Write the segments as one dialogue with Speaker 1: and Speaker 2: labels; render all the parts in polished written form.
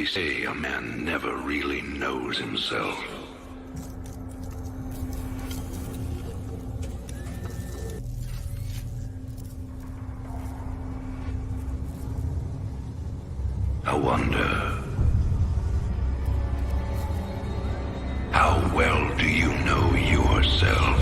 Speaker 1: They say a man never really knows himself. I wonder, how well do you know yourself?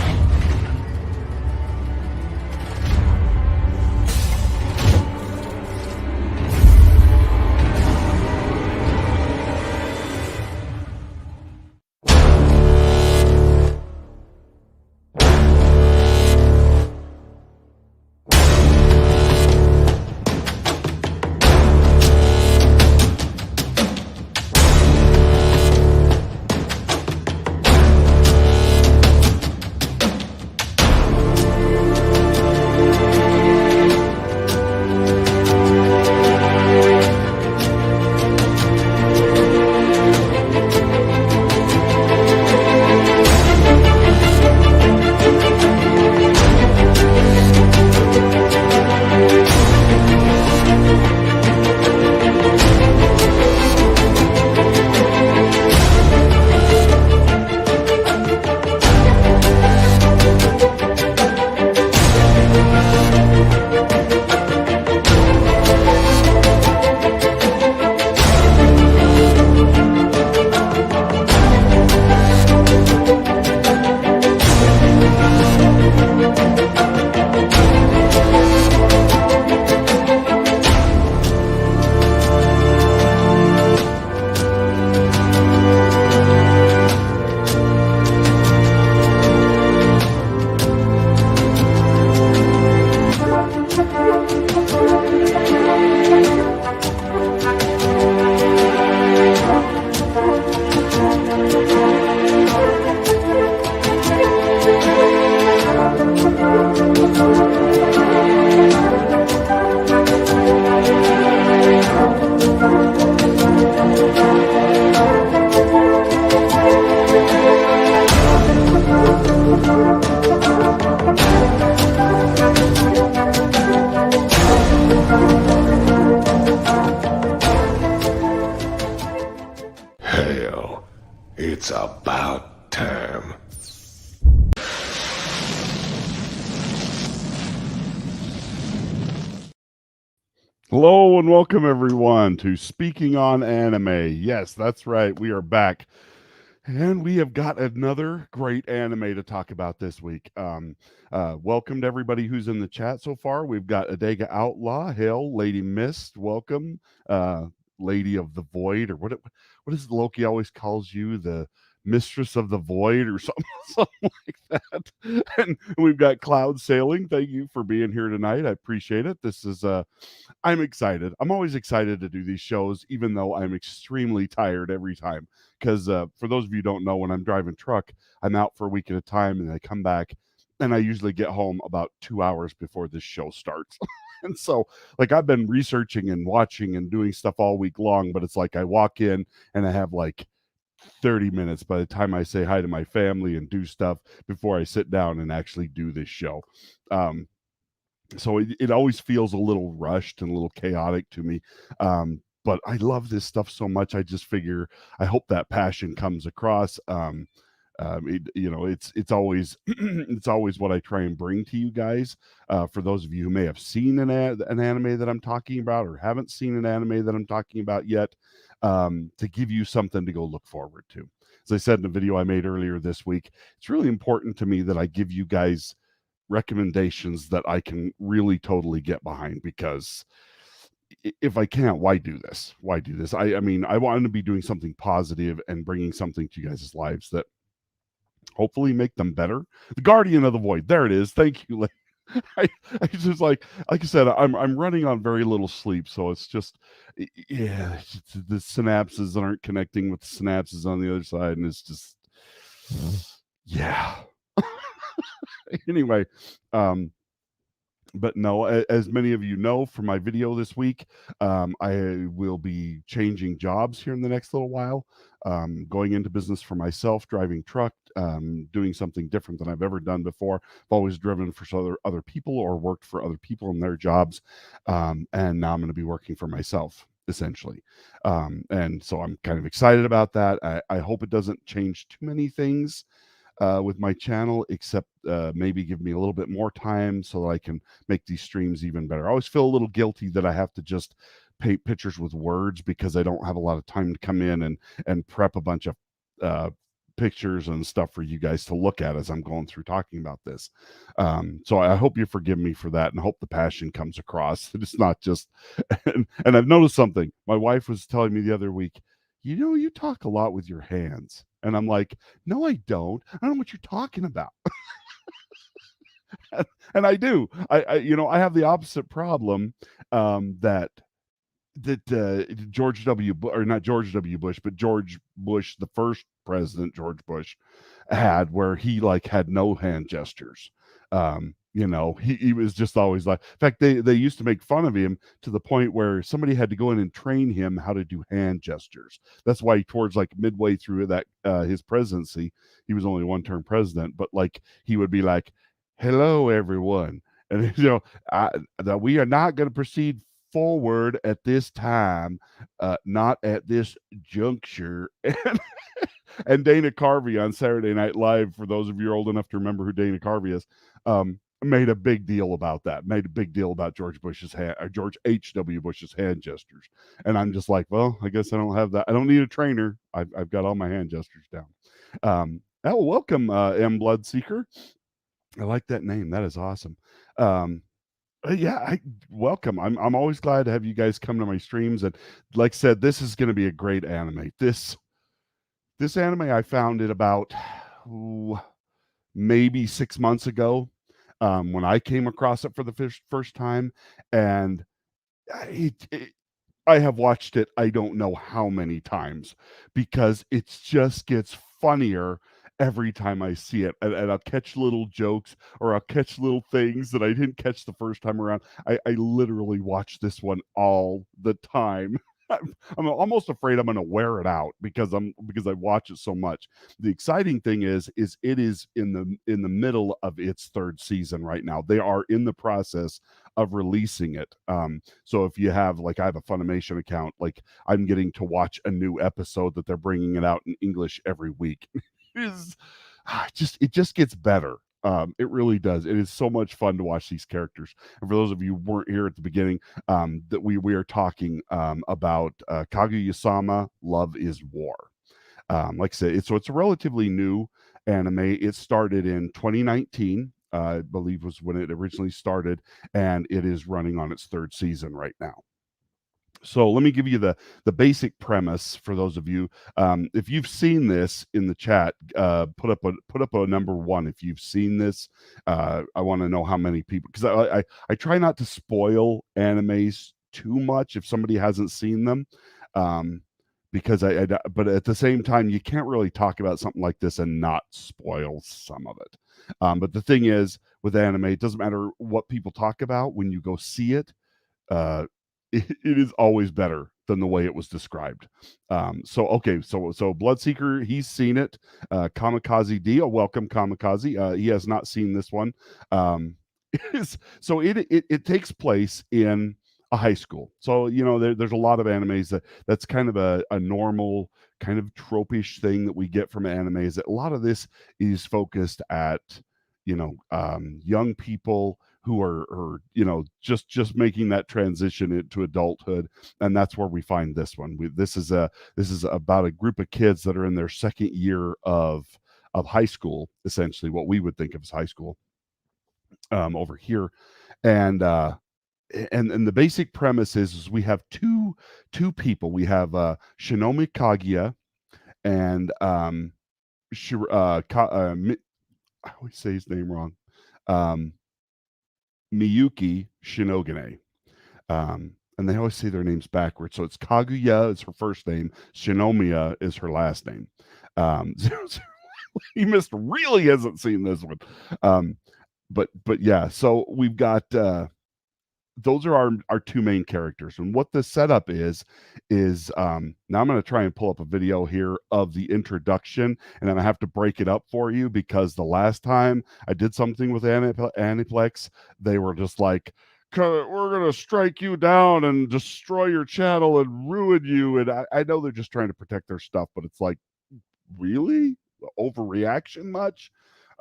Speaker 1: Hell, it's about time.
Speaker 2: Hello and welcome everyone to Speaking on Anime. Yes, that's right. We are back. And we have got another great anime to talk about this week. Welcome to everybody who's in the chat so far. We've got Adega Outlaw, Hail, Lady Mist, welcome. Lady of the Void, or what is Loki always calls you? The Mistress of the Void or something, something like that. And we've got Cloud Sailing. Thank you for being here tonight. I appreciate it. This is I'm excited. I'm always excited to do these shows, even though I'm extremely tired every time. Because for those of you who don't know, when I'm driving truck, I'm out for a week at a time, and I come back, and I usually get home about 2 hours before this show starts. And so, like, I've been researching and watching and doing stuff all week long, but it's like I walk in and I have like 30 minutes by the time I say hi to my family and do stuff before I sit down and actually do this show. So it always feels a little rushed and a little chaotic to me. But I love this stuff so much. I just figure I hope that passion comes across. It's always it's always what I try and bring to you guys. For those of you who may have seen an anime that I'm talking about or haven't seen an anime that I'm talking about yet, to give you something to go look forward to. As I said in a video I made earlier this week, it's really important to me that I give you guys recommendations that I can really totally get behind, because if I can't, why do this? Why do this? I mean, I want to be doing something positive and bringing something to you guys' lives that hopefully make them better. The Guardian of the Void. There it is. Thank you. I just like I said, I'm running on very little sleep, so it's just yeah, the synapses aren't connecting with the synapses on the other side, and it's just yeah. Anyway, but no, as many of you know from my video this week, I will be changing jobs here in the next little while, going into business for myself, driving truck, doing something different than I've ever done before. I've always driven for other people or worked for other people in their jobs, and now I'm going to be working for myself. essentially. And so I'm kind of excited about that. I hope it doesn't change too many things with my channel, except maybe give me a little bit more time so that I can make these streams even better. I always feel a little guilty that I have to just paint pictures with words because I don't have a lot of time to come in and prep a bunch of uh, pictures and stuff for you guys to look at as I'm going through talking about this. So I hope you forgive me for that, and hope the passion comes across. It's not just, and I've noticed something. My wife was telling me the other week, you talk a lot with your hands. And I'm like, no, I don't. I don't know what you're talking about. And I do. I have the opposite problem that George W. Or not George W. Bush, but George Bush, the first president, George Bush, had, where he like had no hand gestures. He was just always like. In fact, they used to make fun of him to the point where somebody had to go in and train him how to do hand gestures. That's why towards like midway through that his presidency, he was only one-term president, but like he would be like, "Hello, everyone," and that we are not going to proceed forward at this time, not at this juncture. And Dana Carvey on Saturday Night Live, for those of you old enough to remember who Dana Carvey is, made a big deal about that. Made a big deal about George H.W. Bush's hand gestures. And I'm just like, well, I guess I don't have that. I don't need a trainer. I've got all my hand gestures down. Welcome, M. Bloodseeker. I like that name. That is awesome. Welcome. I'm always glad to have you guys come to my streams. And like I said, this is going to be a great anime. This anime, I found it about maybe 6 months ago, when I came across it for the first time, and I have watched it I don't know how many times, because it just gets funnier every time I see it. And I'll catch little jokes, or I'll catch little things that I didn't catch the first time around. I literally watch this one all the time. I'm almost afraid I'm going to wear it out because I watch it so much. The exciting thing is it is in the middle of its third season right now. They are in the process of releasing it. So if you have, like, I have a Funimation account, like, I'm getting to watch a new episode that they're bringing it out in English every week. It just gets better. It really does. It is so much fun to watch these characters. And for those of you who weren't here at the beginning, that we are talking about Kaguya-Sama, Love is War. Like I said, it's a relatively new anime. It started in 2019, I believe was when it originally started, and it is running on its third season right now. So let me give you the basic premise for those of you. If you've seen this in the chat, put up a number one if you've seen this. I want to know how many people, because I try not to spoil animes too much if somebody hasn't seen them, because but at the same time, you can't really talk about something like this and not spoil some of it. But the thing is, with anime, it doesn't matter what people talk about when you go see it. It is always better than the way it was described. So Bloodseeker, he's seen it. Kamikaze D, welcome Kamikaze. He has not seen this one. It takes place in a high school. So there's a lot of animes that's kind of a normal kind of tropish thing that we get from anime. Is that a lot of this is focused at young people who are just making that transition into adulthood, and that's where we find this one. This is about a group of kids that are in their second year of high school, essentially what we would think of as high school over here, and the basic premise is we have two people. We have Shinomi Kaguya and I always say his name wrong. Miyuki Shinogane. And they always say their names backwards. So it's Kaguya is her first name. Shinomiya is her last name. He really hasn't seen this one. But yeah, so we've got those are our two main characters. And what the setup is now I'm going to try and pull up a video here of the introduction, and I'm going to have to break it up for you, because the last time I did something with Aniplex, they were just like, we're gonna strike you down and destroy your channel and ruin you. And I know they're just trying to protect their stuff, but it's like, really overreaction much.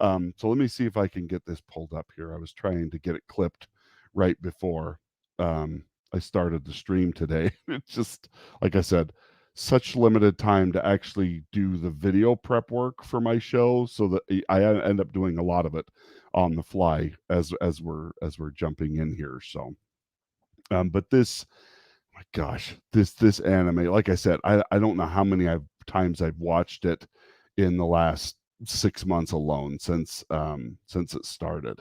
Speaker 2: So let me see if I can get this pulled up here. I was trying to get it clipped right before um, I started the stream today. It's just, like I said, such limited time to actually do the video prep work for my show, so that I end up doing a lot of it on the fly as we're jumping in here. So, but this, my gosh, this anime, like I said, I don't know how many times I've watched it in the last 6 months alone since it started.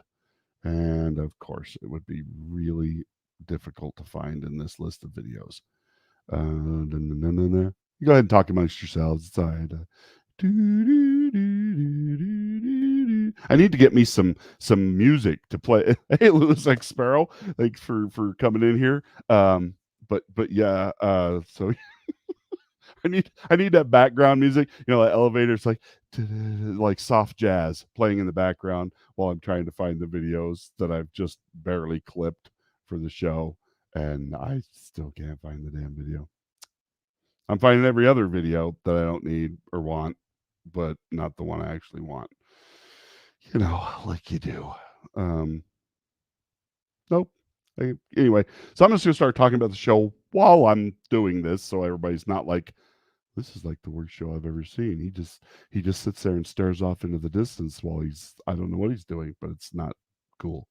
Speaker 2: And of course, it would be really difficult to find in this list of videos. You go ahead and talk amongst yourselves. It's all right. I need to get me some music to play. Hey, Lewis X Sparrow, thanks for coming in here. But yeah, so I need that background music. That elevator's like soft jazz playing in the background while I'm trying to find the videos that I've just barely clipped for the show, and I still can't find the damn video. I'm finding every other video that I don't need or want, but not the one I actually want. Like you do. Nope. Anyway, so I'm just gonna start talking about the show while I'm doing this, so everybody's not like, this is like the worst show I've ever seen. He just sits there and stares off into the distance while I don't know what he's doing, but it's not cool.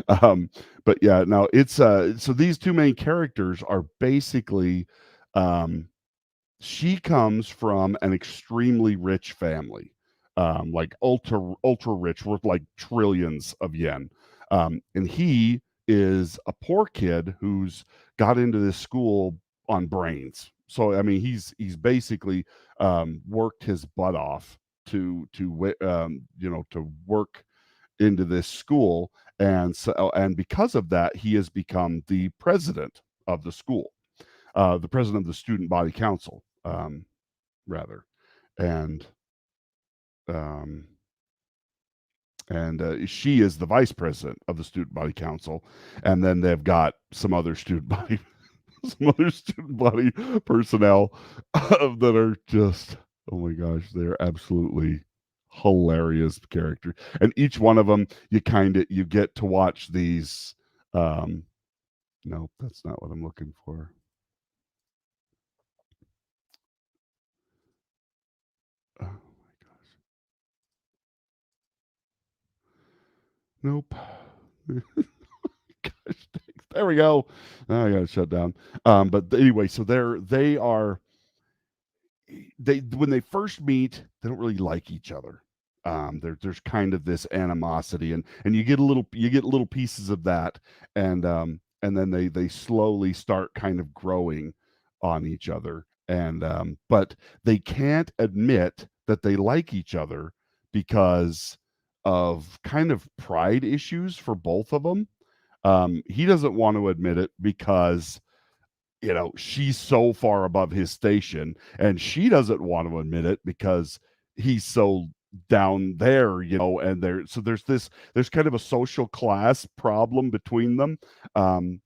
Speaker 2: um, but yeah, now it's so these two main characters are basically um she comes from an extremely rich family, like ultra rich, worth like trillions of yen. And he is a poor kid who's got into this school on brains. So I mean, he's basically worked his butt off to work into this school, and because of that, he has become the president of the school, the president of the student body council, rather, and um, she is the vice president of the student body council, and then they've got some other student body, some other student body personnel that are just, oh my gosh, they're absolutely hilarious characters, and each one of them you get to watch these. Nope, that's not what I'm looking for. Oh my gosh. Nope. Gosh, there we go. I got to shut down. But anyway, so they when they first meet, they don't really like each other. There's kind of this animosity, and you get little pieces of that, and then they slowly start kind of growing on each other, and but they can't admit that they like each other because of kind of pride issues for both of them. He doesn't want to admit it because she's so far above his station, and she doesn't want to admit it because he's so down there, and there's kind of a social class problem between them. And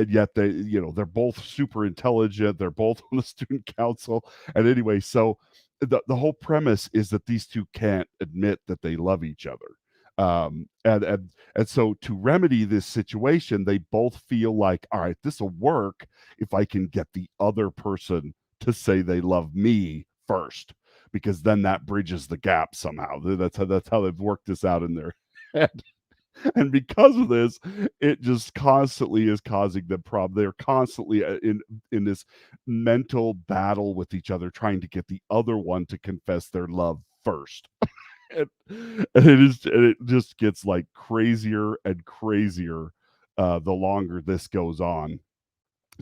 Speaker 2: yet they're both super intelligent, they're both on the student council, and anyway, so the whole premise is that these two can't admit that they love each other. And so to remedy this situation, they both feel like, all right, this will work if I can get the other person to say they love me first, because then that bridges the gap somehow. That's how they've worked this out in their head. And because of this, it just constantly is causing them problem. They're constantly in this mental battle with each other, trying to get the other one to confess their love first. And it just gets like crazier and crazier the longer this goes on.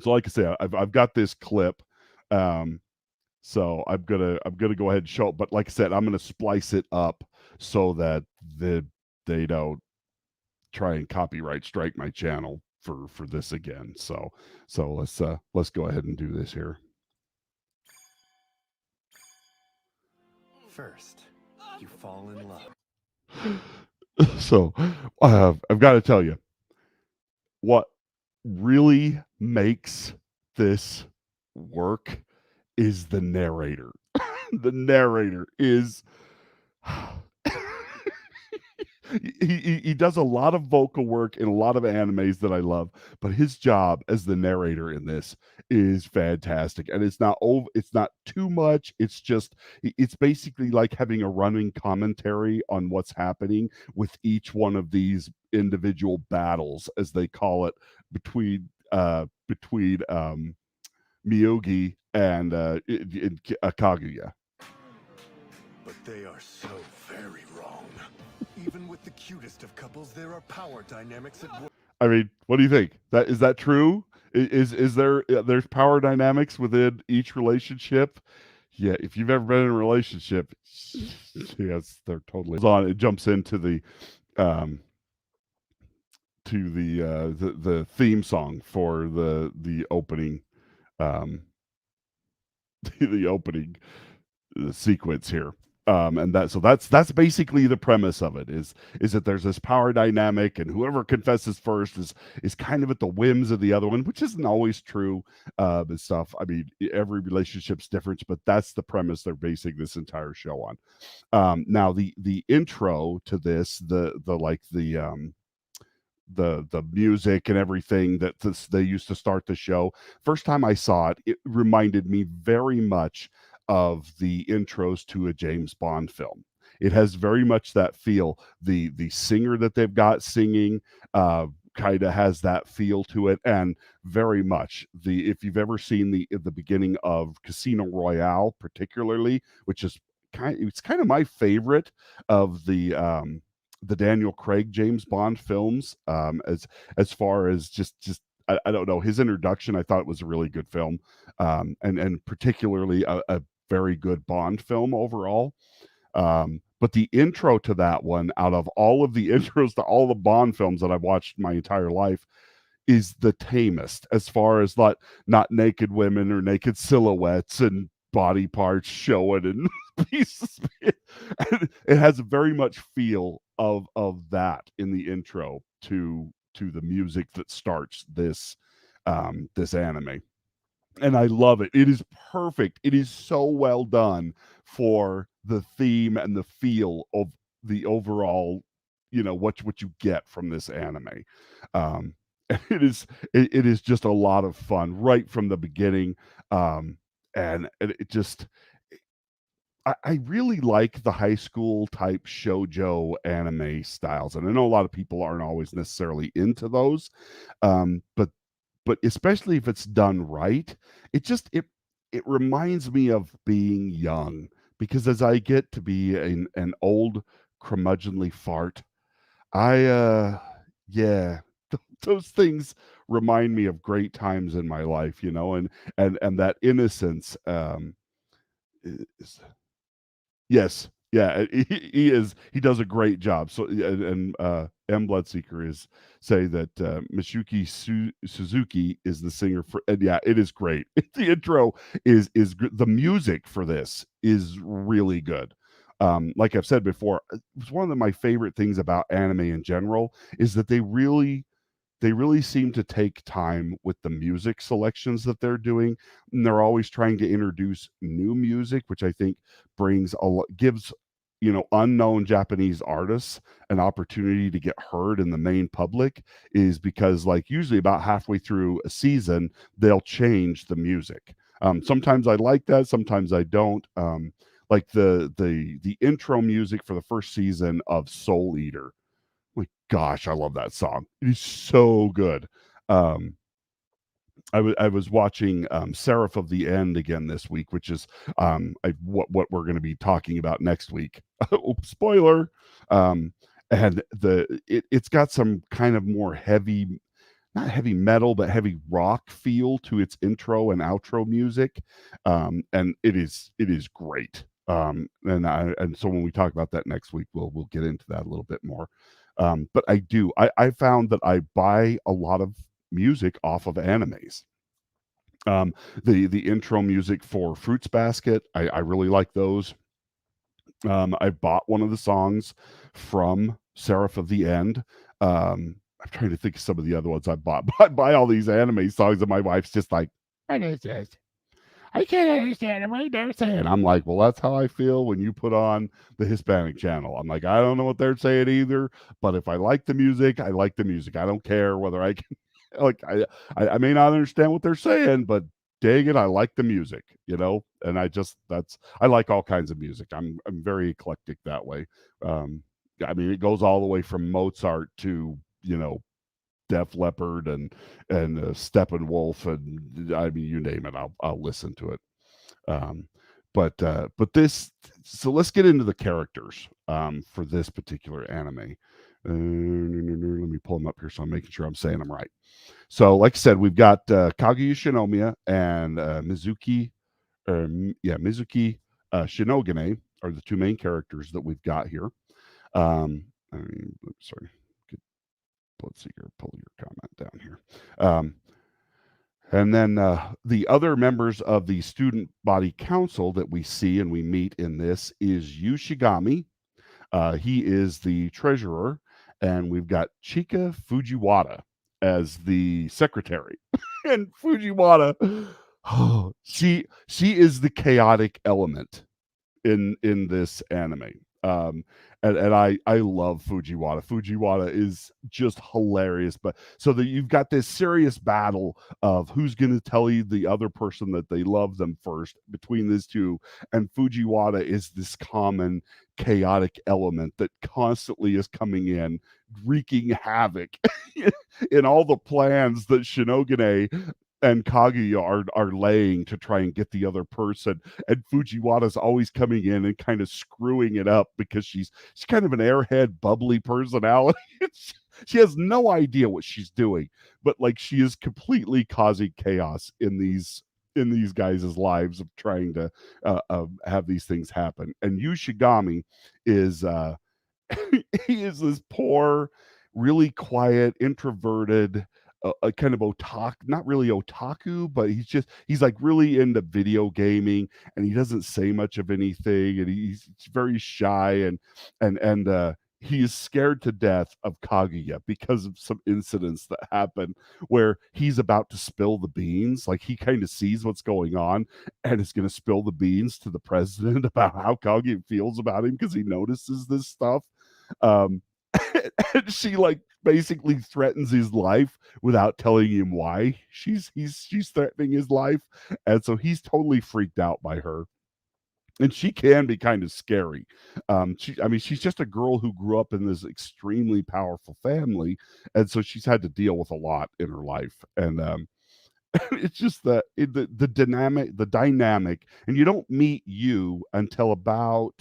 Speaker 2: So like I say, I've got this clip, so I'm gonna go ahead and show it, but like I said, I'm gonna splice it up so that they don't try and copyright strike my channel for this again. So let's go ahead and do this here.
Speaker 3: First, you fall in love.
Speaker 2: So I've got to tell you, what really makes this work is the narrator. The narrator is he does a lot of vocal work in a lot of animes that I love, but his job as the narrator in this is fantastic, and it's not too much. It's just it's basically like having a running commentary on what's happening with each one of these individual battles, as they call it, between Miyogi and Kaguya.
Speaker 3: But they are so very wrong. Even with the cutest of couples, there are power dynamics at work.
Speaker 2: I mean, what do you think? Is that true? Is there there's power dynamics within each relationship? Yeah, if you've ever been in a relationship, yes, they're totally on. It jumps into um the theme song for the opening um the opening sequence here. And that's basically the premise of it is that there's this power dynamic, and whoever confesses first is kind of at the whims of the other one, which isn't always true. And stuff. I mean, every relationship's different, but that's the premise they're basing this entire show on. Now the intro to this, the music and everything that they used to start the show. First time I saw it, it reminded me very much of the intros to a James Bond film. It has very much that feel. The singer that they've got singing kind of has that feel to it, and very much the if you've ever seen the beginning of Casino Royale, particularly, which is it's kind of my favorite of the Daniel Craig James Bond films. As far as just I don't know, his introduction, I thought it was a really good film, and particularly a very good Bond film overall. But the intro to that one, out of all of the intros to all the Bond films that I've watched my entire life, is the tamest, as far as not naked women or naked silhouettes and body parts showing and pieces. It has very much feel of that in the intro to the music that starts this anime, and I love it. It is perfect. It is so well done for the theme and the feel of the overall, what you get from this anime. Um, it is just a lot of fun right from the beginning, and it just I really like the high school type shojo anime styles, and I know a lot of people aren't always necessarily into those, but especially if it's done right, it just it reminds me of being young, because as I get to be an old curmudgeonly fart, I yeah, those things remind me of great times in my life, and that innocence is yes. Yeah, he does a great job. So M. Bloodseeker is say that Mishuki Suzuki is the singer for, and yeah, it is great. The intro the music for this is really good. Like I've said before, it's one of my favorite things about anime in general is that they really seem to take time with the music selections that they're doing, and they're always trying to introduce new music, which I think gives unknown Japanese artists an opportunity to get heard in the main public, is because, like, usually about halfway through a season they'll change the music. Sometimes I like that, sometimes I don't. Like the intro music for the first season of Soul Eater, my gosh, I love that song. It is so good. Um, I was watching Seraph of the End again this week, which is what we're going to be talking about next week. Oh, spoiler. Um, and it's got some kind of more heavy, not heavy metal, but heavy rock feel to its intro and outro music, and it is great. And so when we talk about that next week, we'll get into that a little bit more. But I found that I buy a lot of music off of animes. The intro music for Fruits Basket, I really like those. I bought one of the songs from Seraph of the End. I'm trying to think of some of the other ones I bought. I buy all these anime songs, and my wife's just like, "What is this? I can't understand what they're saying." I'm like, "Well, that's how I feel when you put on the Hispanic channel." I'm like, "I don't know what they're saying either, but if I like the music, I like the music. I don't care whether I can like I may not understand what they're saying, but dang it, I like the music, you know." And I like all kinds of music. I'm very eclectic that way. Um, I mean, it goes all the way from Mozart to Def Leppard and Steppenwolf, and I mean, you name it, I'll listen to it. Um, but this, so let's get into the characters for this particular anime. Let me pull them up here so I'm making sure I'm saying them right. So, like I said, we've got Kaguya Shinomiya and Mizuki Shinogane are the two main characters that we've got here. I mean, sorry, let's see here, pull your comment down here. And then the other members of the student body council that we see and we meet in this is Yushigami. He is the treasurer, and we've got Chika Fujiwara as the secretary. And Fujiwara, oh, she is the chaotic element in this anime. And I love Fujiwara. Fujiwara is just hilarious. But so that you've got this serious battle of who's going to tell you the other person that they love them first between these two, and Fujiwara is this common chaotic element that constantly is coming in, wreaking havoc in all the plans that Shinogane and Kaguya are laying to try and get the other person, and Fujiwara's always coming in and kind of screwing it up because she's kind of an airhead, bubbly personality. She has no idea what she's doing, but like she is completely causing chaos in these guys' lives of trying to have these things happen. And Yushigami is he is this poor, really quiet, introverted, kind of otaku, not really otaku, but he's like really into video gaming, and he doesn't say much of anything, and he's very shy, and he is scared to death of Kaguya because of some incidents that happen where he's about to spill the beans. Like he kind of sees what's going on and is going to spill the beans to the president about how Kaguya feels about him because he notices this stuff. Um, and she like basically threatens his life without telling him why she's threatening his life, and so he's totally freaked out by her. And she can be kind of scary. I mean, she's just a girl who grew up in this extremely powerful family, and so she's had to deal with a lot in her life. And it's just the dynamic, and you don't meet you until about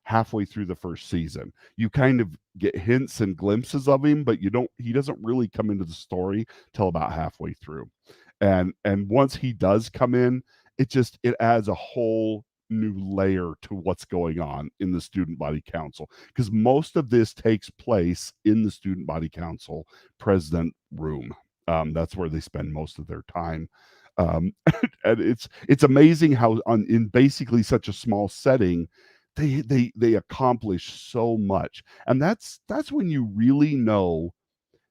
Speaker 2: halfway through the first season. You kind of get hints and glimpses of him, but he doesn't really come into the story till about halfway through. And once he does come in, it adds a whole new layer to what's going on in the student body council, because most of this takes place in the student body council president room. That's where they spend most of their time. Um, and it's amazing how in basically such a small setting they accomplish so much. And that's when you really know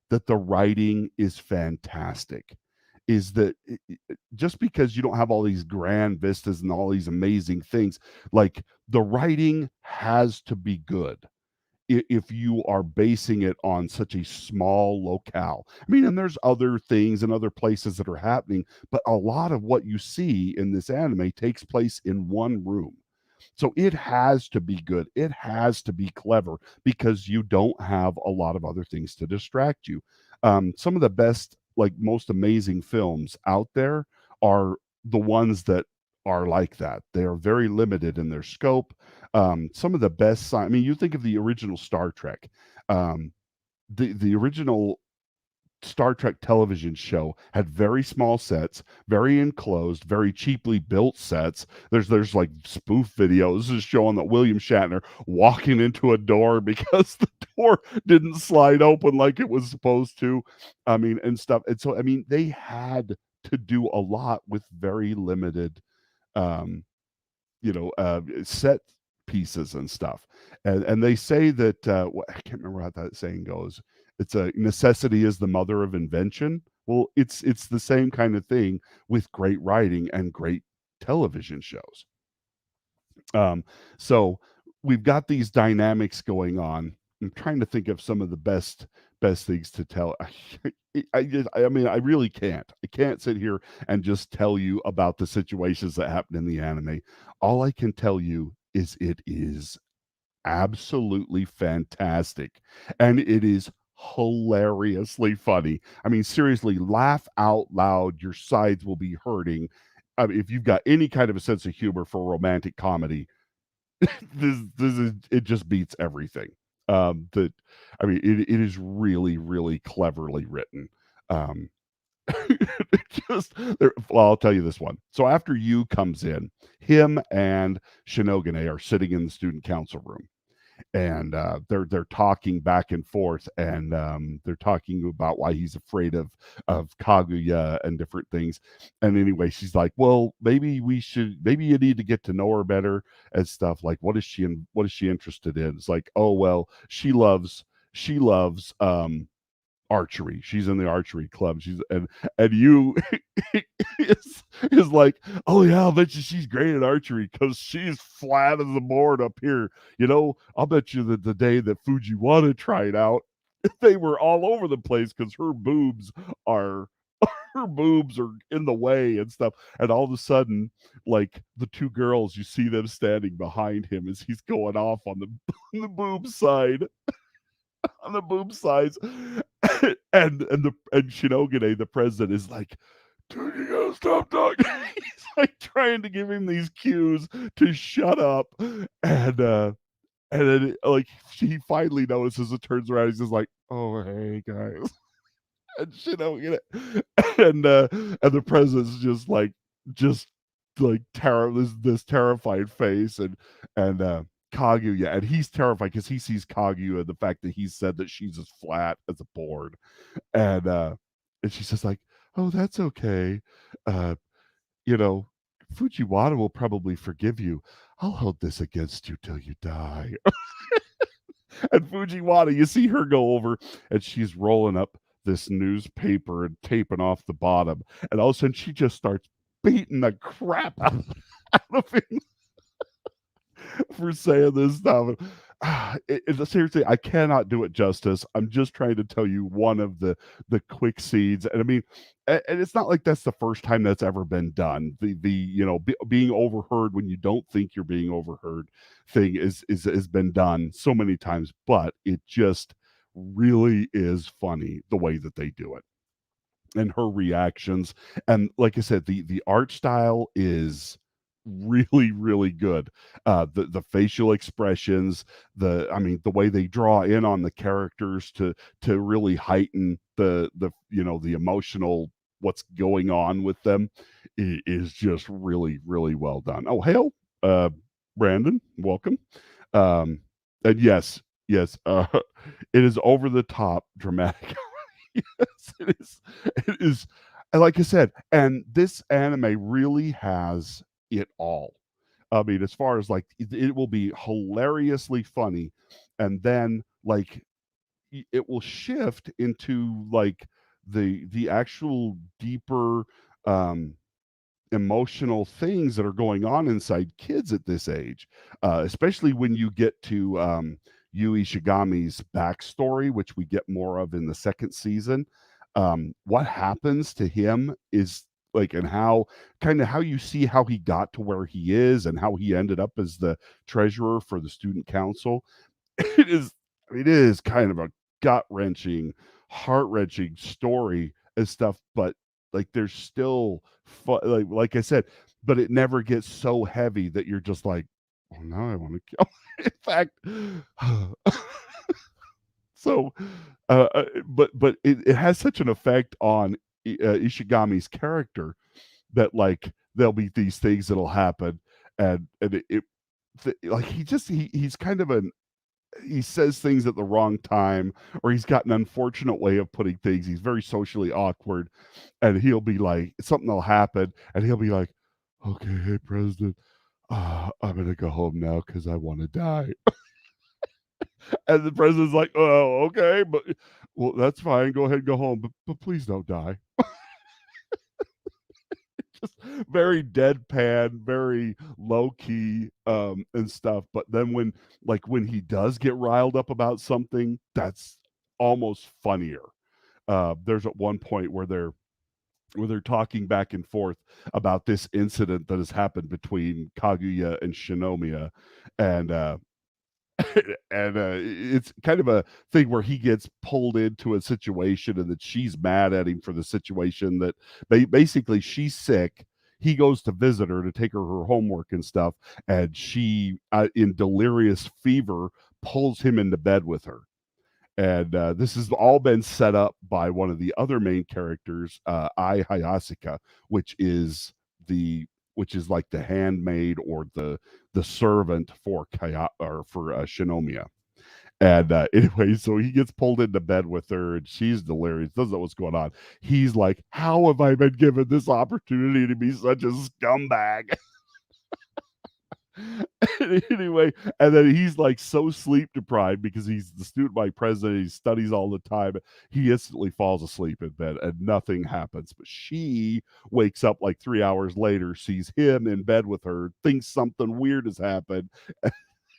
Speaker 2: that the writing is fantastic. Is that just because you don't have all these grand vistas and all these amazing things, like the writing has to be good if you are basing it on such a small locale. I mean, and there's other things and other places that are happening, but a lot of what you see in this anime takes place in one room. So it has to be good. It has to be clever because you don't have a lot of other things to distract you. Some of the best, like most amazing films out there are the ones that are like that. They are very limited in their scope. Some of the best, I mean, you think of the original Star Trek. Um, the original Star Trek television show had very small sets, very enclosed, very cheaply built sets. There's like spoof videos just showing that William Shatner walking into a door because the door didn't slide open like it was supposed to. I mean, and stuff. And so I mean, they had to do a lot with very limited um set pieces and stuff. And they say that I can't remember how that saying goes. it's a necessity is the mother of invention. Well, it's the same kind of thing with great writing and great television shows. Um, so we've got these dynamics going on. I'm trying to think of some of the best things to tell. I mean, I really can't. I can't sit here and just tell you about the situations that happen in the anime. All I can tell you is it is absolutely fantastic, and it is hilariously funny. I mean, seriously, laugh out loud. Your sides will be hurting. I mean, if you've got any kind of a sense of humor for romantic comedy, this is it just beats everything. That I mean, it is really cleverly written. Um, just well, I'll tell you this one. So after Yu comes in, him and Shinogane are sitting in the student council room, and they're talking back and forth, and they're talking about why he's afraid of Kaguya and different things. And anyway, she's like, "Well, maybe you need to get to know her better and stuff. Like, what is she interested in?" It's like, "Oh well, she loves archery. She's in the archery club. She's and you is like, oh yeah, I'll bet you she's great at archery because she's flat as a board up here. You know, I'll bet you that the day that Fujiwara tried out, they were all over the place because are her boobs are in the way and stuff. And all of a sudden, like the two girls, you see them standing behind him as he's going off on the on the boob side on the boob sides, and Shinogane, the president, is like, "Dude, you gotta stop talking." He's like trying to give him these cues to shut up, and then like he finally notices it, turns around, he's just like, "Oh hey guys," and Shinogane, and the president's just like terror this terrified face and Kaguya, and he's terrified because he sees Kaguya and the fact that he said that she's as flat as a board, and and she's just like, "Oh, that's okay. Uh, you know, Fujiwara will probably forgive you. I'll hold this against you till you die." And Fujiwara, you see her go over, and she's rolling up this newspaper and taping off the bottom, and all of a sudden she just starts beating the crap out of him for saying this stuff. Seriously, I cannot do it justice. I'm just trying to tell you one of the quick seeds, and I mean, and it's not like that's the first time that's ever been done. The being overheard when you don't think you're being overheard thing is has been done so many times, but it just really is funny the way that they do it and her reactions. And like I said, the art style is really good. The facial expressions, the way they draw in on the characters to really heighten the emotional what's going on with them is just really well done. Oh hail, uh Brandon, welcome. um and yes, it is over the top dramatic. Yes, it is. It is. And like I said, and this anime really has it all. I mean, as far as like it will be hilariously funny, and then like it will shift into like the actual deeper um emotional things that are going on inside kids at this age, especially when you get to Yui Shigami's backstory, which we get more of in the second season. What happens to him is like, and how you see how he got to where he is and how he ended up as the treasurer for the student council. It is, it is kind of a gut wrenching, heart wrenching story and stuff, but like there's still like I said, but it never gets so heavy that you're just like, oh now I want to kill. In fact, so but it has such an effect on Ishigami's character that like there'll be these things that'll happen, and like he's kind of an he says things at the wrong time, or he's got an unfortunate way of putting things. He's very socially awkward, and he'll be like something will happen, and he'll be like, "Okay, hey president, I'm gonna go home now because I want to die." And the president's like, oh, okay, but well, that's fine. Go ahead and go home, but please don't die. Just very deadpan, very low key, and stuff. But then when he does get riled up about something, that's almost funnier. There's at one point where they're talking back and forth about this incident that has happened between Kaguya and Shinomiya, and it's kind of a thing where he gets pulled into a situation and that she's mad at him for the situation that basically she's sick. He goes to visit her to take her homework and stuff, and she in delirious fever pulls him into bed with her. And this has all been set up by one of the other main characters, Ai Hayasaka, which is the which is like the handmaid or the servant for Shinomiya. And anyway, so he gets pulled into bed with her, and she's delirious, doesn't know what's going on. He's like, "How have I been given this opportunity to be such a scumbag?" Anyway, and then he's like so sleep deprived because he's the student body president, he studies all the time. He instantly falls asleep in bed and nothing happens. But she wakes up like 3 hours later, sees him in bed with her, thinks something weird has happened,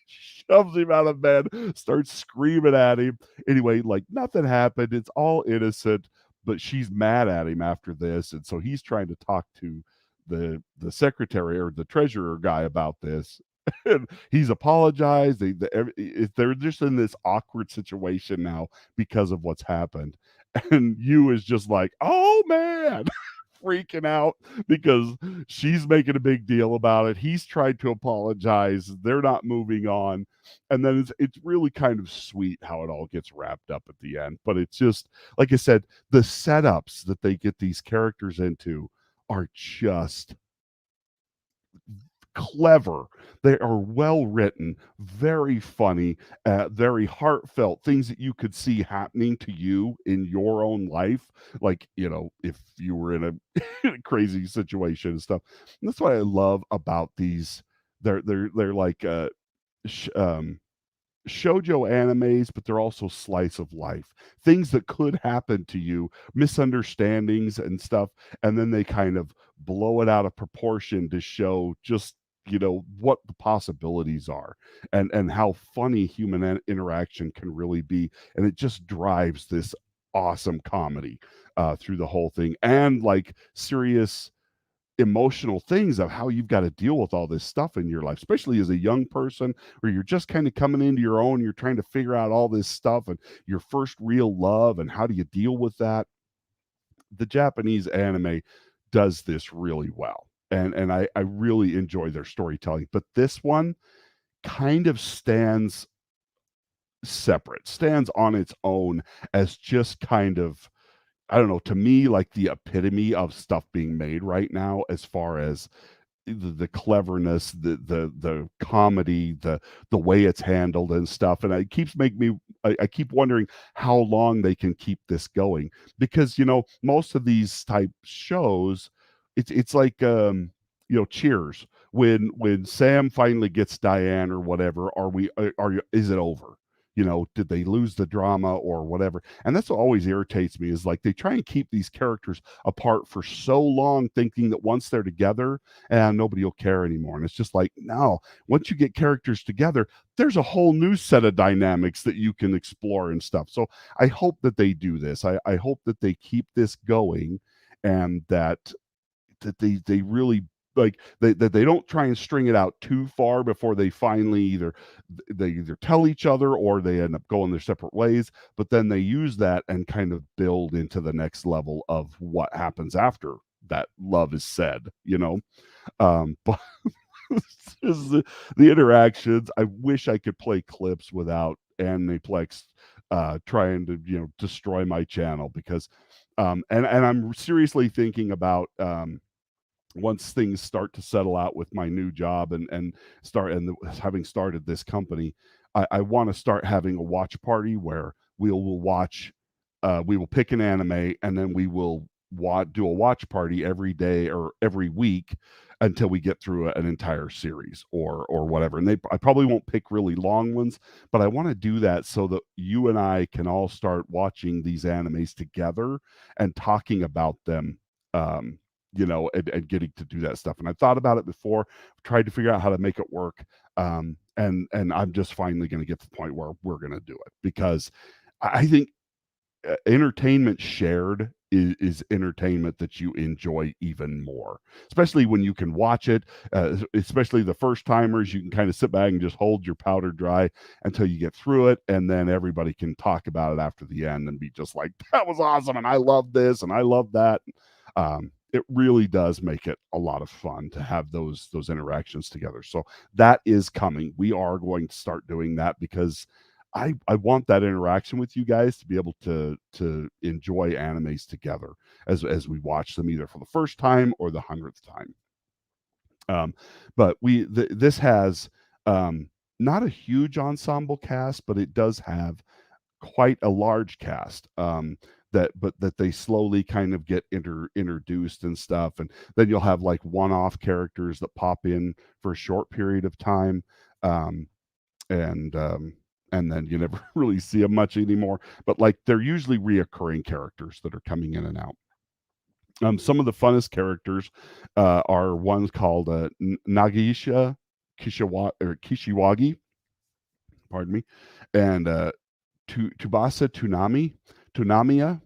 Speaker 2: shoves him out of bed, starts screaming at him. Anyway, like nothing happened. It's all innocent, but she's mad at him after this. And so he's trying to talk to the secretary or the treasurer guy about this. And he's apologized. They're just in this awkward situation now because of what's happened. And you is just like, oh man, freaking out because she's making a big deal about it. He's tried to apologize. They're not moving on. And then it's really kind of sweet how it all gets wrapped up at the end. But it's just, like I said, the setups that they get these characters into are just clever. They are well written, very funny, very heartfelt, things that you could see happening to you in your own life. Like, if you were in a crazy situation and stuff. And that's what I love about these. They're like sh- um, shoujo animes, but they're also slice of life. Things that could happen to you, misunderstandings and stuff, and then they kind of blow it out of proportion to show just what the possibilities are and how funny human interaction can really be, and it just drives this awesome comedy through the whole thing, and like serious emotional things of how you've got to deal with all this stuff in your life, especially as a young person where you're just kind of coming into your own, you're trying to figure out all this stuff and your first real love and how do you deal with that. The Japanese anime does this really well. And I really enjoy their storytelling. But this one kind of stands on its own as just kind of, I don't know, to me, like the epitome of stuff being made right now, as far as the cleverness, the comedy, the way it's handled and stuff. And it keeps making me, I keep wondering how long they can keep this going, because most of these type shows, it's like Cheers. When Sam finally gets Diane or whatever, is it over? Did they lose the drama or whatever? And that's what always irritates me, is like they try and keep these characters apart for so long, thinking that once they're together, and nobody will care anymore. And it's just like, no, once you get characters together, there's a whole new set of dynamics that you can explore and stuff. So I hope that they do this. I hope that they keep this going, and that they really, like, that they don't try and string it out too far before they finally either tell each other or they end up going their separate ways, but then they use that and kind of build into the next level of what happens after that love is said. But just the interactions, I wish I could play clips without Animeplex trying to destroy my channel, because and I'm seriously thinking about, once things start to settle out with my new job and having started this company, I want to start having a watch party where we will pick an anime, and then we will do a watch party every day or every week until we get through an entire series or whatever. And I probably won't pick really long ones, but I want to do that so that you and I can all start watching these animes together and talking about them. And getting to do that stuff. And I thought about it before, tried to figure out how to make it work. And I'm just finally going to get to the point where we're going to do it, because I think entertainment shared is entertainment that you enjoy even more, especially when you can watch it. Especially the first timers, you can kind of sit back and just hold your powder dry until you get through it, and then everybody can talk about it after the end and be just like, that was awesome, and I love this and I love that. It really does make it a lot of fun to have those interactions together. So that is coming. We are going to start doing that, because I want that interaction with you guys to be able to enjoy animes together as we watch them, either for the first time or the 100th time. But this has not a huge ensemble cast, but it does have quite a large cast. That they slowly kind of get introduced and stuff, and then you'll have like one-off characters that pop in for a short period of time. Um, and then you never really see them much anymore. But like, they're usually reoccurring characters that are coming in and out. Some of the funnest characters are ones called Nagisha Kishiwagi, pardon me, and Tubasa Tunamiya,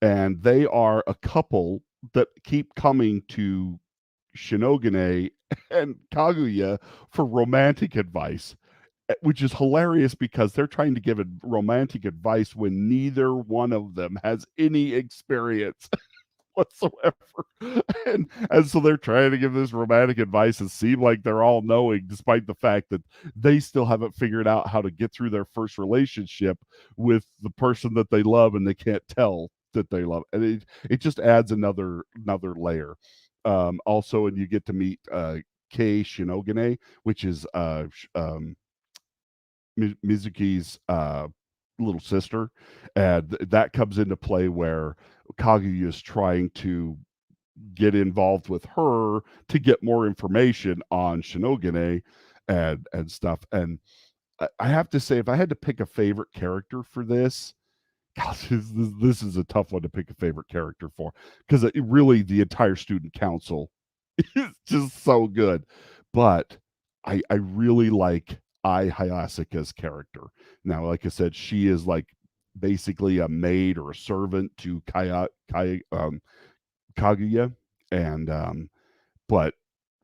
Speaker 2: and they are a couple that keep coming to Shinogane and Kaguya for romantic advice, which is hilarious because they're trying to give romantic advice when neither one of them has any experience whatsoever. And so they're trying to give this romantic advice and seem like they're all knowing, despite the fact that they still haven't figured out how to get through their first relationship with the person that they love, and they can't tell that they love. And it just adds another layer. Also, and you get to meet Kei Shinogane, which is Mizuki's little sister, and that comes into play where Kaguya is trying to get involved with her to get more information on Shinogane and stuff. And I have to say, if I had to pick a favorite character for this, gosh, this is a tough one to pick a favorite character for, because really the entire student council is just so good. But I really like Ai Hayasaka's character. Now, like I said, she is like basically a maid or a servant to Kaguya, and but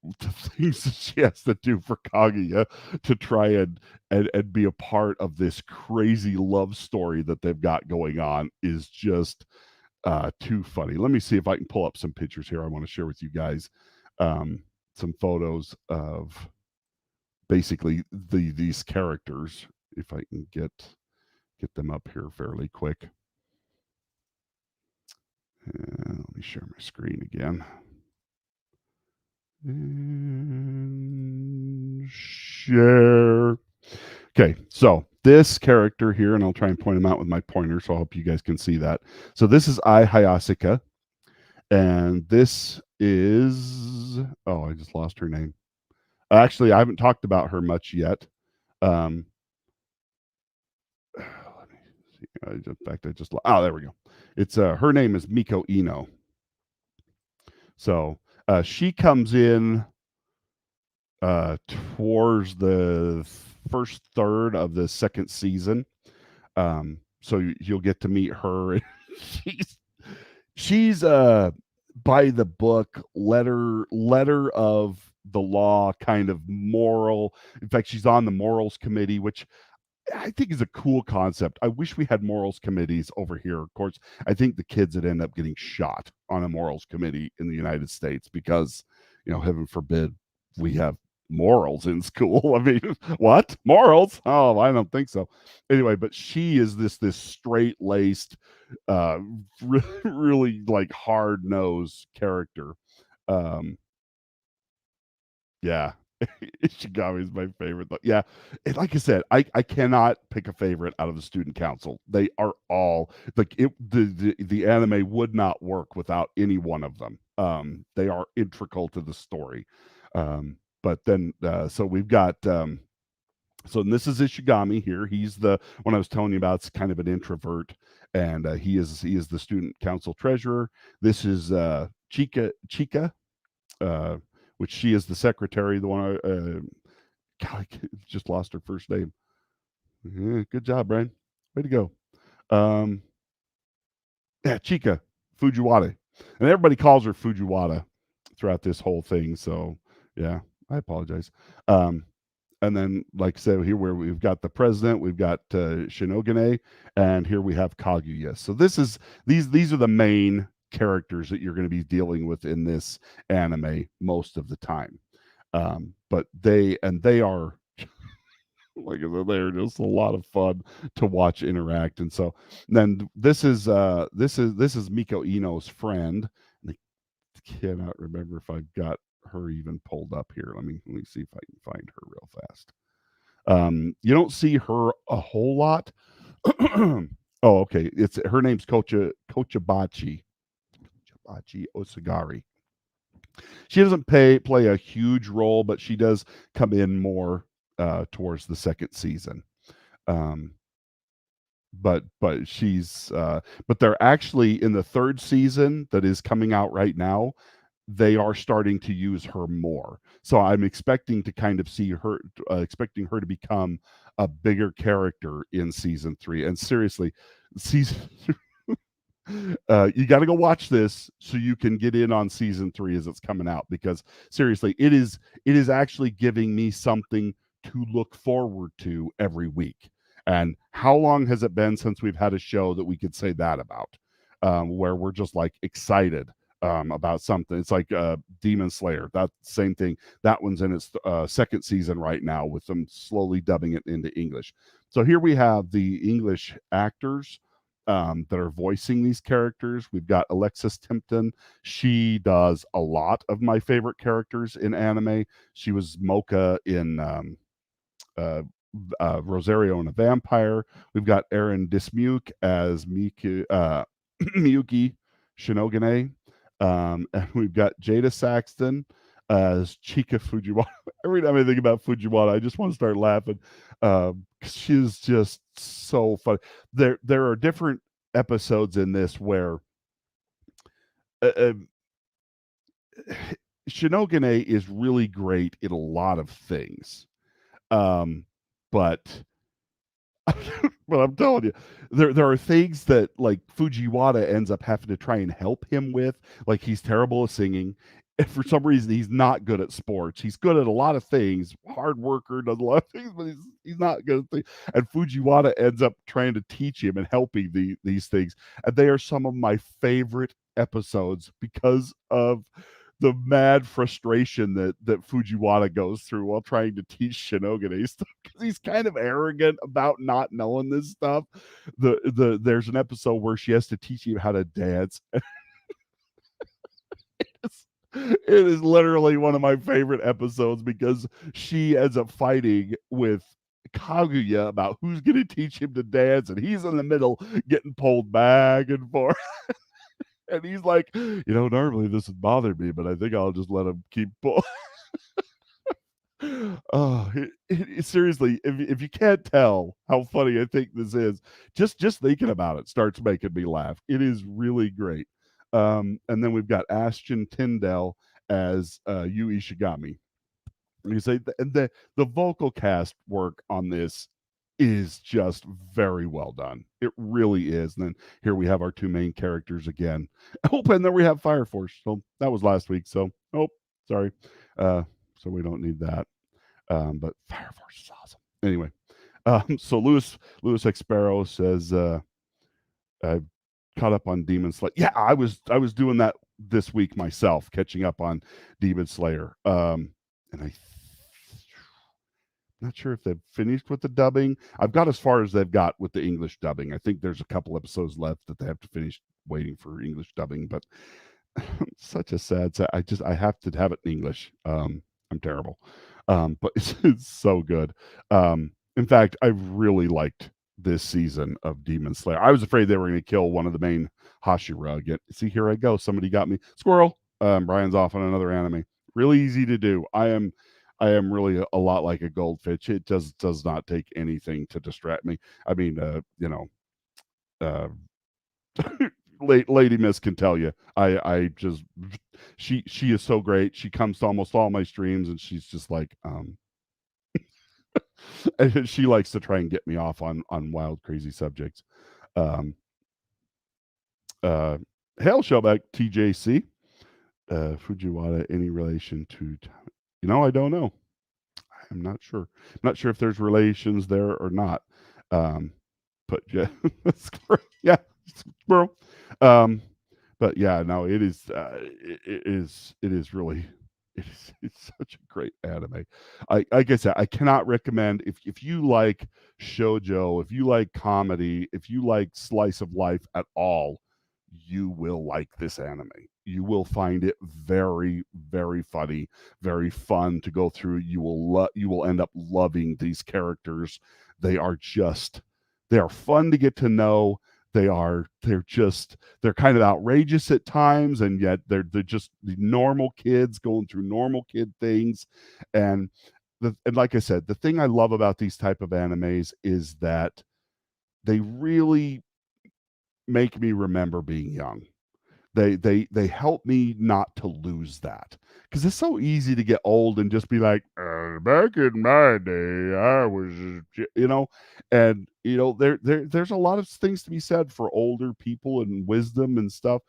Speaker 2: the things that she has to do for Kaguya to try and be a part of this crazy love story that they've got going on is just too funny. Let me see if I can pull up some pictures here. I want to share with you guys some photos of basically these characters, if I can get them up here fairly quick. Let me share my screen again. And share. Okay, so this character here, and I'll try and point him out with my pointer, so I hope you guys can see that. So this is Ai Hayasaka, and this is, oh, I just lost her name. Actually, I haven't talked about her much yet. Let me see. In fact, there we go. It's her name is Miko Ino. So she comes in towards the first third of the second season. So you'll get to meet her. she's by the book, letter of the law kind of moral. In fact, she's on the morals committee, which I think is a cool concept. I wish we had morals committees over here. Of course, I think the kids would end up getting shot on a morals committee in the United States because, heaven forbid, we have morals in school. I mean, what? Morals? Oh, I don't think so. Anyway, but she is this straight-laced, really like hard-nosed character. Yeah, Ishigami is my favorite. Though. Yeah, and like I said, I cannot pick a favorite out of the student council. They are all like it. The anime would not work without any one of them. They are integral to the story. But then, so we've got. So this is Ishigami here. He's the one I was telling you about. It's kind of an introvert, and he is the student council treasurer. This is Chika, uh, which she is the secretary. The one God, I just lost her first name. Yeah, good job, Brian. Way to go. Um, yeah, Chika Fujiwara, and everybody calls her Fujiwara throughout this whole thing. So yeah, I apologize. Um, and then, like I said, here where we've got the president, we've got Shinogane, and here we have Kaguya. So these are the main characters that you're going to be dealing with in this anime most of the time. But they are like I said, they're just a lot of fun to watch interact. And so then this is Miko Ino's friend. And I cannot remember if I've got her even pulled up here. Let me see if I can find her real fast. You don't see her a whole lot. Oh, okay. It's her name's Kochabachi Osagari. She doesn't play a huge role, but she does come in more towards the second season. Um, but they're actually in the third season that is coming out right now. They are starting to use her more, so I'm expecting to kind of see her, expecting her to become a bigger character in season 3. And seriously, season you got to go watch this so you can get in on season 3 as it's coming out, because seriously, it is actually giving me something to look forward to every week. And how long has it been since we've had a show that we could say that about, where we're just like excited about something? It's like Demon Slayer, that same thing. That one's in its second season right now, with them slowly dubbing it into English. So here we have the English actors that are voicing these characters. We've got Alexis Timpton. She does a lot of my favorite characters in anime. She was Mocha in uh, Rosario and a Vampire. We've got Aaron Dismuke as Miyuki Shinogane. And we've got Jada Saxton as Chika Fujiwara. Every time I think about Fujiwara, I just want to start laughing. She's just so funny. There are different episodes in this where uh, Shinogane is really great in a lot of things. But but I'm telling you, there are things that like Fujiwara ends up having to try and help him with. Like he's terrible at singing. And for some reason, he's not good at sports. He's good at a lot of things, hard worker, does a lot of things, but he's not good at things. And Fujiwara ends up trying to teach him and helping these things. And they are some of my favorite episodes because of the mad frustration that Fujiwara goes through while trying to teach Shinogane stuff, because he's kind of arrogant about not knowing this stuff. There's an episode where she has to teach him how to dance. It is literally one of my favorite episodes because she ends up fighting with Kaguya about who's going to teach him to dance, and he's in the middle getting pulled back and forth. And he's like, normally this would bother me, but I think I'll just let him keep pulling. Oh, seriously, if you can't tell how funny I think this is, just thinking about it starts making me laugh. It is really great. And then we've got Ashton Tyndall as Yu Ishigami. You say, and the vocal cast work on this is just very well done. It really is. And then here we have our two main characters again. Oh, and then we have Fire Force. So that was last week. So, sorry. So we don't need that. But Fire Force is awesome. Anyway, so Louis Expero says, I caught up on Demon Slayer. Yeah, I was doing that this week myself, catching up on Demon Slayer. And not sure if they've finished with the dubbing. I've got as far as they've got with the English dubbing. I think there's a couple episodes left that they have to finish waiting for English dubbing, but such a sad. I have to have it in English. I'm terrible. But it's so good. In fact, I really liked this season of Demon Slayer. I was afraid they were going to kill one of the main Hashira again. See, here I go. Somebody got me. Squirrel. Brian's off on another anime. Really easy to do. I am really a lot like a goldfish. It does not take anything to distract me. I mean, uh, Lady Miss can tell you. I just she is so great. She comes to almost all my streams, and she's just like, and she likes to try and get me off on wild, crazy subjects. Um, Hail Shellback TJC. Fujiwara, any relation to? I don't know. I'm not sure. I'm not sure if there's relations there or not. Um, but yeah, yeah, squirrel. Um, but yeah, no, it is. It is really. It's such a great anime. Like I said, I cannot recommend if you like shojo, if you like comedy, if you like slice of life at all, you will like this anime. You will find it very, very funny, very fun to go through. You will end up loving these characters. They are just they are fun to get to know. They're kind of outrageous at times, and yet they're just the normal kids going through normal kid things. And and like I said, the thing I love about these type of animes is that they really make me remember being young. They help me not to lose that, because it's so easy to get old and just be like, back in my day I was, and there's a lot of things to be said for older people and wisdom and stuff.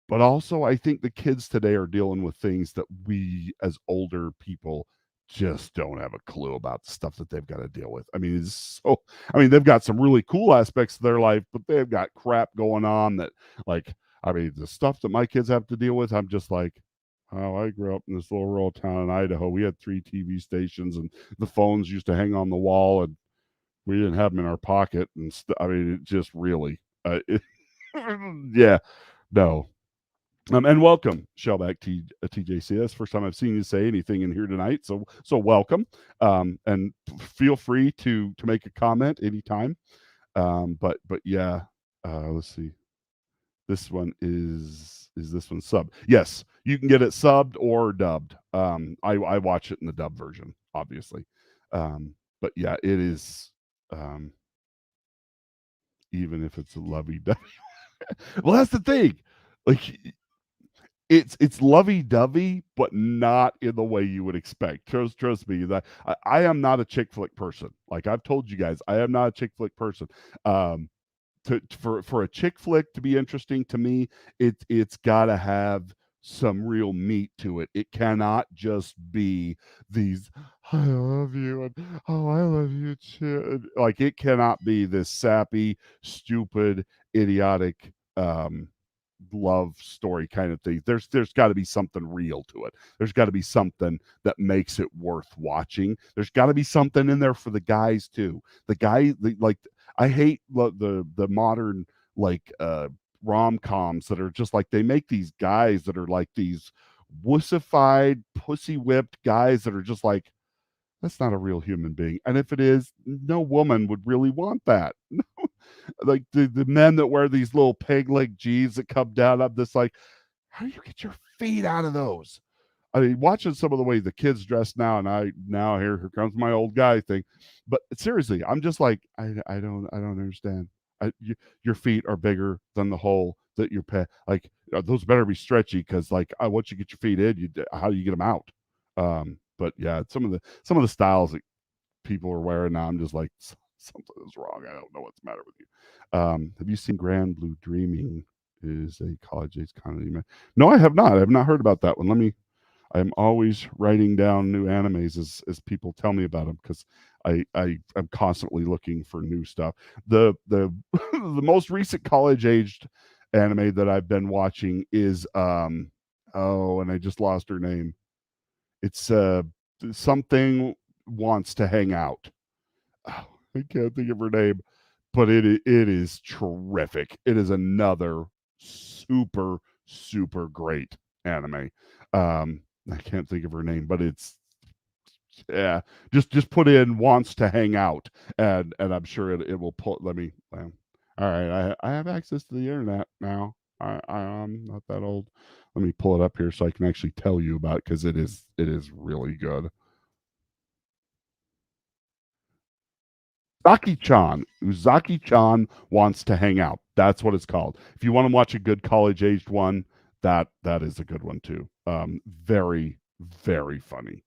Speaker 2: But also, I think the kids today are dealing with things that we as older people just don't have a clue about, the stuff that they've got to deal with. I mean, they've got some really cool aspects of their life, but they've got crap going on that, like, I mean, the stuff that my kids have to deal with, I'm just like, oh, I grew up in this little rural town in Idaho. We had 3 TV stations, and the phones used to hang on the wall, and we didn't have them in our pocket. And I mean, it just really, yeah, no. And welcome, Shellback TJC. That's the first time I've seen you say anything in here tonight. So welcome. And feel free to make a comment anytime. But yeah, let's see. This one is this one sub? Yes, you can get it subbed or dubbed. I watch it in the dub version, obviously. But yeah, it is. Even if it's a lovey dovey. Well, that's the thing. Like, it's lovey-dovey, but not in the way you would expect. Trust me, that I am not a chick flick person. Like I've told you guys, I am not a chick flick person. For a chick flick to be interesting to me, it's got to have some real meat to it. It cannot just be these "I love you" and "oh, I love you too." Like, it cannot be this sappy, stupid, idiotic love story kind of thing. There's got to be something real to it. There's got to be something that makes it worth watching. There's got to be something in there for the guys too. Like, I hate the modern, like, rom-coms that are just like, they make these guys that are like these wussified, pussy whipped guys that are just like, that's not a real human being. And if it is, no woman would really want that. Like the men that wear these little peg leg jeans that come down up this, like, how do you get your feet out of those? I mean, watching some of the way the kids dress now, and here comes my old guy thing. But seriously, I'm just like, I don't understand. Your feet are bigger than the hole that you're like, those better be stretchy, because like, once you get your feet in, how do you get them out? But yeah, some of the styles that people are wearing now, I'm just like, something is wrong. I don't know what's the matter with you. Have you seen Grand Blue Dreaming? Is a college age comedy. No, I have not. I have not heard about that one. I'm always writing down new animes as people tell me about them, because I'm constantly looking for new stuff. The the most recent college aged anime that I've been watching is and I just lost her name. It's something wants to hang out. Oh, I can't think of her name, but it is terrific. It is another super super great anime. I can't think of her name, but it's Yeah, just put in wants to hang out, and I'm sure it will pull. Let me. All right, I have access to the internet now. I'm not that old. Let me pull it up here so I can actually tell you about it because it is really good. Uzaki-chan wants to hang out. That's what it's called. If you want to watch a good college aged one, that is a good one too. Very very funny.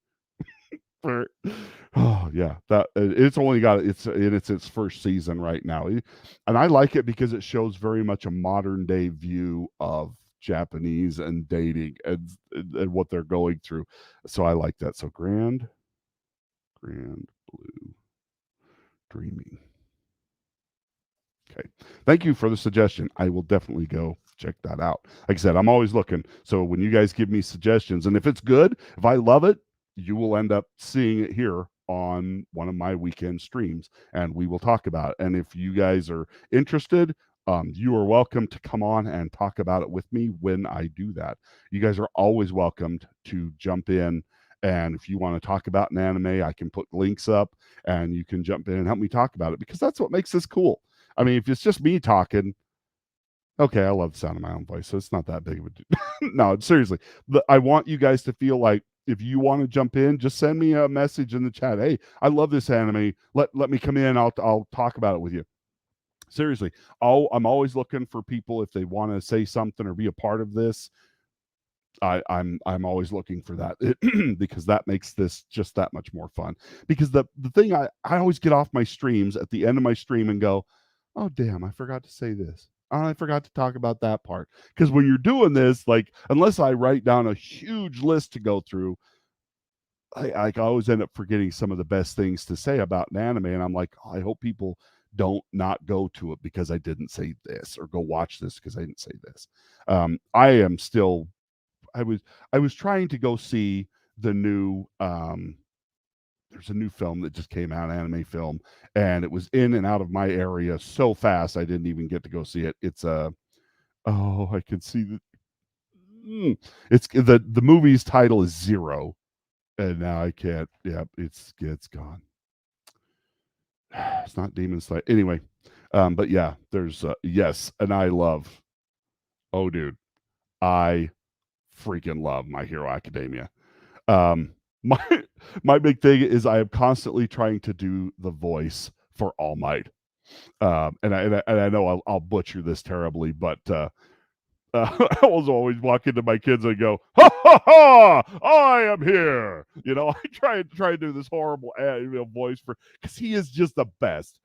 Speaker 2: Oh yeah, that it's only got it's its first season right now, and I like it because it shows very much a modern day view of Japanese and dating and what they're going through. So I like that. So Grand Blue Dreaming. Okay. Thank you for the suggestion. I will definitely go check that out. Like I said, I'm always looking. So when you guys give me suggestions, and if it's good, if I love it, you will end up seeing it here on one of my weekend streams, and we will talk about it. And if you guys are interested, you are welcome to come on and talk about it with me when I do that. You guys are always welcomed to jump in. And if you want to talk about an anime, I can put links up and you can jump in and help me talk about it because that's what makes this cool. I mean, if it's just me talking, okay, I love the sound of my own voice, so it's not that big of a deal. No, seriously, I want you guys to feel like if you want to jump in, just send me a message in the chat. Hey, I love this anime. Let me come in. I'll talk about it with you. Seriously, I'm always looking for people if they want to say something or be a part of this. I'm always looking for that because that makes this just that much more fun. Because the thing I always get off my streams at the end of my stream and go, oh damn, I forgot to say this. Oh, I forgot to talk about that part. Because when you're doing this, like unless I write down a huge list to go through, I always end up forgetting some of the best things to say about an anime, and I'm like, oh, I hope people don't not go to it because I didn't say this, or go watch this because I didn't say this. I am still I was trying to go see the new there's a new film that just came out, anime film, and it was in and out of my area so fast I didn't even get to go see it. It's a oh, I can see it's the movie's title is Zero, and now I can't. Yeah, it's gone. It's not Demon Slayer anyway. But yeah, there's yes, and I love. Oh, dude, I freaking love My Hero Academia. My my big thing is I am constantly trying to do the voice for All Might. And I know I'll butcher this terribly, but I was always walk into my kids and go, ha ha ha, I am here. I try and do this horrible voice for because he is just the best,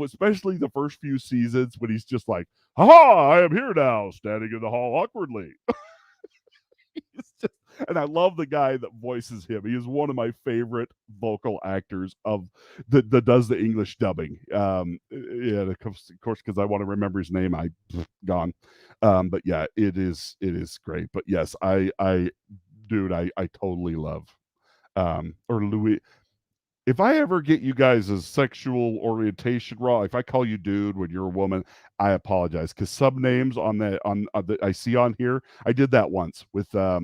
Speaker 2: especially the first few seasons when he's just like, ha ha, I am here now, standing in the hall awkwardly. Just, and I love the guy that voices him. He is one of my favorite vocal actors of that does the English dubbing. Yeah, of course, because I want to remember his name. I gone. But yeah, it is great. But yes, dude, I totally love. Or Louis. If I ever get you guys a sexual orientation wrong, if I call you dude when you're a woman, I apologize because sub names on that I see on here. I did that once with I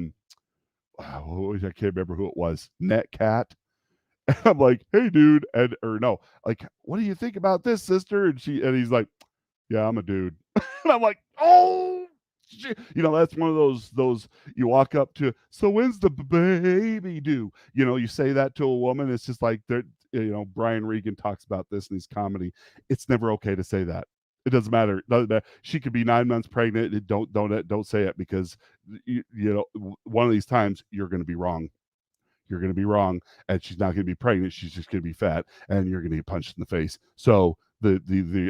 Speaker 2: can't remember who it was. Netcat. And I'm like, hey dude, and or no, like, what do you think about this, sister? And he's like, yeah, I'm a dude. And I'm like, oh shit. That's one of those you walk up to, so when's the baby due? You say that to a woman, it's just like they're Brian Regan talks about this in his comedy. It's never okay to say that. It doesn't matter. She could be 9 months pregnant. Don't say it because one of these times you're going to be wrong. You're going to be wrong, and she's not going to be pregnant. She's just going to be fat, and you're going to get punched in the face. So the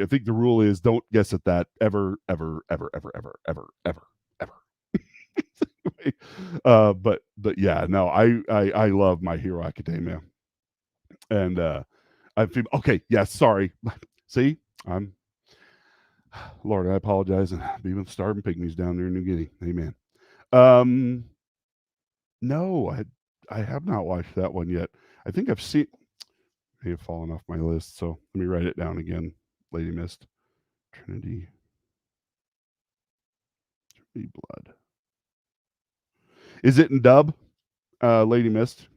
Speaker 2: I think the rule is don't guess at that ever, ever, ever, ever, ever, ever, ever, ever. But yeah, no, I love My Hero Academia, and I feel okay. Yeah, sorry. See, I'm Lord. I apologize, and even starving pygmies down there in New Guinea. Amen. Um, no, I have not watched that one yet. I think I've seen. May have fallen off my list, so let me write it down again. Lady Mist, Trinity Blood. Is it in dub? Lady Mist.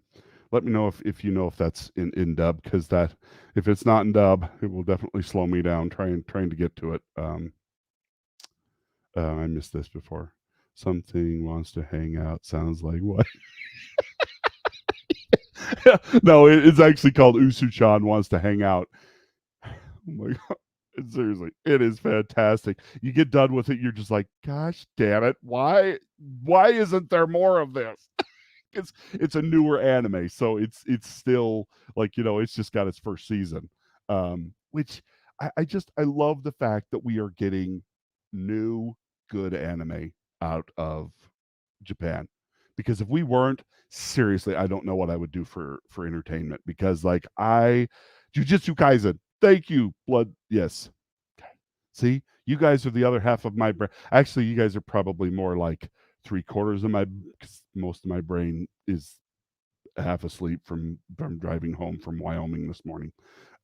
Speaker 2: Let me know if you know if that's in dub, because that if it's not in dub, it will definitely slow me down trying to get to it. I missed this before. Something wants to hang out. Sounds like what? No, it's actually called Usu-chan wants to hang out. Oh my god. Seriously, it is fantastic. You get done with it, you're just like, gosh damn it, why isn't there more of this? It's a newer anime, so it's still like, it's just got its first season. Which I love the fact that we are getting new good anime out of Japan. Because if we weren't, seriously, I don't know what I would do for entertainment. Because like Jujutsu Kaisen, thank you, blood. Yes. See, you guys are the other half of my brain. Actually, you guys are probably more like 3/4 of my, 'cause most of my brain is half asleep from driving home from Wyoming this morning.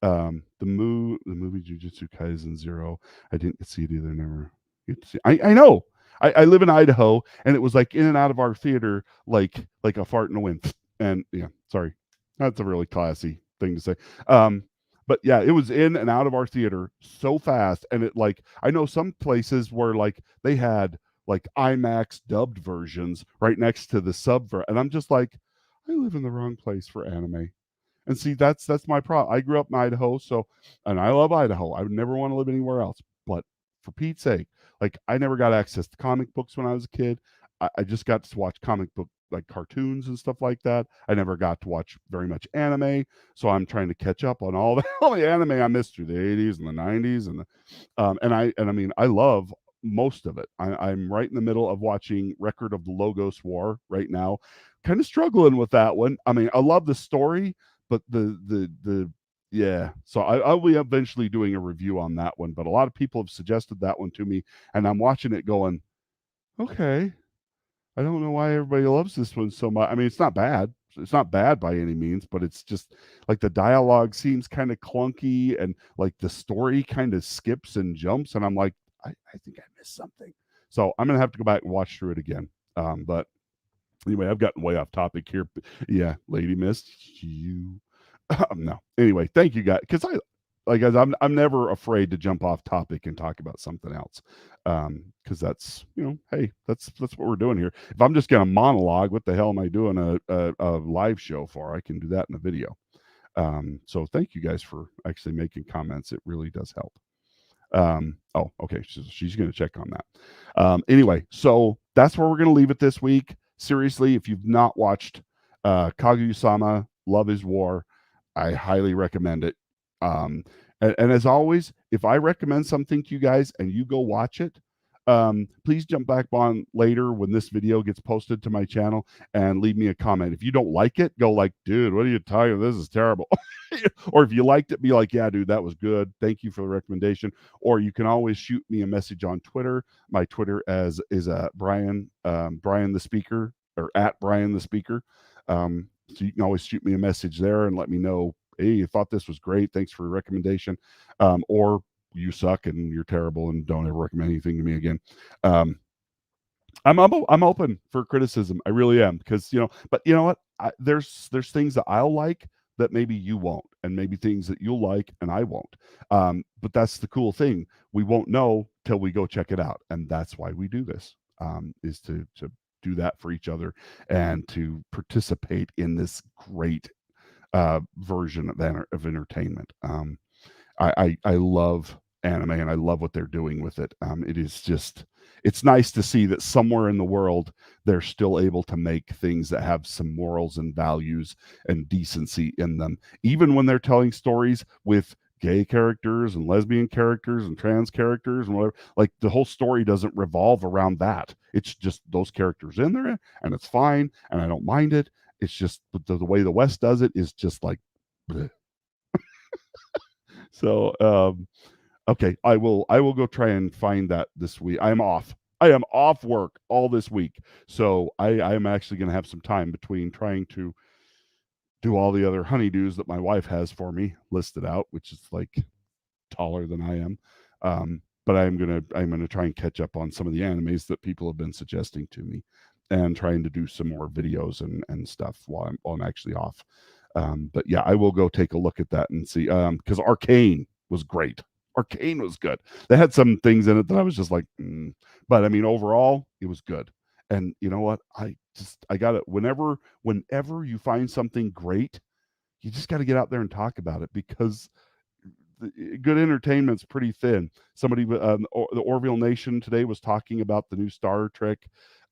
Speaker 2: The movie Jujutsu Kaisen Zero, I didn't see it either. Never get to see. I know. I live in Idaho, and it was like in and out of our theater, like a fart in the wind. And yeah, sorry, that's a really classy thing to say. But yeah, it was in and out of our theater so fast, and it like I know some places where like they had like IMAX dubbed versions right next to the sub, and I'm just like, I live in the wrong place for anime. And see, that's my problem. I grew up in Idaho, so and I love Idaho. I would never want to live anywhere else. But for Pete's sake, like I never got access to comic books when I was a kid. I just got to watch comic book like cartoons and stuff like that. I never got to watch very much anime, so I'm trying to catch up on all all the anime I missed through the 80s and the 90s and I mean I love most of it. I'm right in the middle of watching Record of the Logos War right now. Kind of struggling with that one. I mean, I love the story, but the yeah. So I'll be eventually doing a review on that one. But a lot of people have suggested that one to me, and I'm watching it going, okay. I don't know why everybody loves this one so much. I mean, it's not bad. It's not bad by any means, but it's just like the dialogue seems kind of clunky and like the story kind of skips and jumps. And I'm like, I think I missed something. So I'm gonna have to go back and watch through it again. But anyway, I've gotten way off topic here. Yeah, lady missed you. No. Anyway, thank you guys. Because guys, I'm never afraid to jump off topic and talk about something else. Because that's hey, that's what we're doing here. If I'm just gonna monologue, what the hell am I doing a live show for? I can do that in a video. So thank you guys for actually making comments. It really does help. Oh, okay. She's going to check on that. Anyway, so that's where we're going to leave it this week. Seriously, if you've not watched Kaguya-Sama, Love is War, I highly recommend it. And as always, if I recommend something to you guys and you go watch it, please jump back on later when this video gets posted to my channel and leave me a comment. If you don't like it, go like, dude, what are you talking about? This is terrible. Or if you liked it, be like, yeah, dude, that was good. Thank you for the recommendation. Or you can always shoot me a message on Twitter. My Twitter is Brian the Speaker, or at Brian the Speaker. So you can always shoot me a message there and let me know, hey, you thought this was great. Thanks for a recommendation. Or you suck and you're terrible and don't ever recommend anything to me again. I'm open for criticism. I really am, because but you know what? There's things that I'll like that maybe you won't, and maybe things that you'll like and I won't. But that's the cool thing. We won't know till we go check it out, and that's why we do this. Is to do that for each other and to participate in this great version of entertainment. I love anime and I love what they're doing with it. It is just, it's nice to see that somewhere in the world they're still able to make things that have some morals and values and decency in them, even when they're telling stories with gay characters and lesbian characters and trans characters and whatever. Like the whole story doesn't revolve around that. It's just those characters in there, and it's fine, and I don't mind it. It's just the way the West does it is just like bleh. So okay, I will go try and find that this week. I am off work all this week, so I am actually going to have some time between trying to do all the other honeydews that my wife has for me listed out, which is like taller than I am. But I'm gonna try and catch up on some of the animes that people have been suggesting to me. and trying to do some more videos and stuff while I'm actually off. But yeah, I will go take a look at that and see, because Arcane was great. Arcane was good. They had some things in it that I was just like, but I mean, overall, it was good. And you know what? I got it. Whenever you find something great, you just got to get out there and talk about it, because good entertainment's pretty thin. Somebody, the Orville Nation today was talking about the new Star Trek,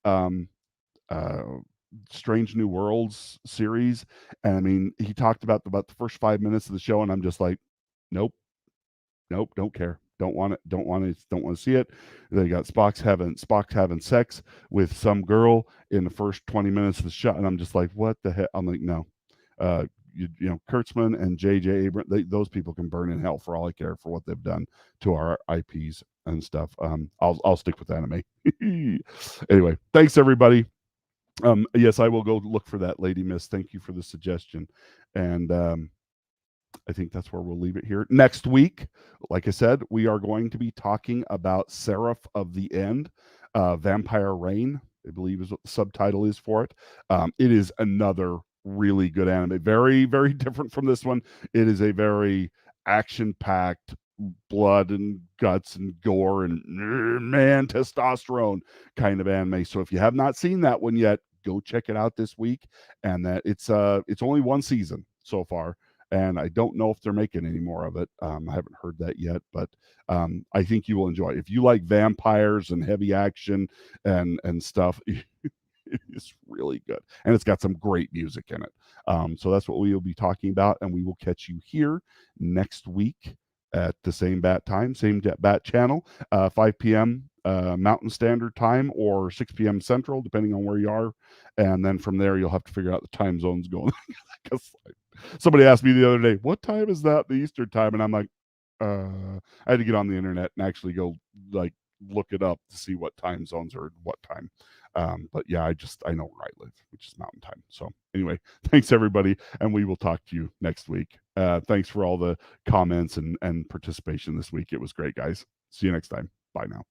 Speaker 2: um, uh, Strange New Worlds series, and I mean, he talked about the first 5 minutes of the show, and I'm just like, nope, don't care. Don't want it. Don't want to see it. They got Spock's having sex with some girl in the first 20 minutes of the show, and I'm just like, what the heck? I'm like, no. You know, Kurtzman and J.J. Abrams, those people can burn in hell for all I care for what they've done to our IPs and stuff. I'll stick with anime. Anyway, thanks everybody. Yes, I will go look for that, Lady Miss. Thank you for the suggestion, and I think that's where we'll leave it here. Next week, like I said, we are going to be talking about Seraph of the End, Vampire Reign, I believe is what the subtitle is for it. It is another really good anime. Very, very different from this one. It is a very action-packed, blood and guts and gore and man, testosterone kind of anime. So if you have not seen that one yet, go check it out this week. And that it's only one season so far, and I don't know if they're making any more of it. I haven't heard that yet, but I think you will enjoy it. If you like vampires and heavy action and stuff, it is really good, and it's got some great music in it. So that's what we will be talking about, and we will catch you here next week at the same bat time, same bat channel, 5 p.m. Mountain Standard Time or 6 p.m. Central, depending on where you are. And then from there, you'll have to figure out the time zones going. Somebody asked me the other day, what time is that, the Eastern time? And I'm like, I had to get on the internet and actually go like look it up to see what time zones are what time. But yeah, I know where I live, which is Mountain Time. So anyway, thanks everybody, and we will talk to you next week. Thanks for all the comments and participation this week. It was great, guys. See you next time. Bye now.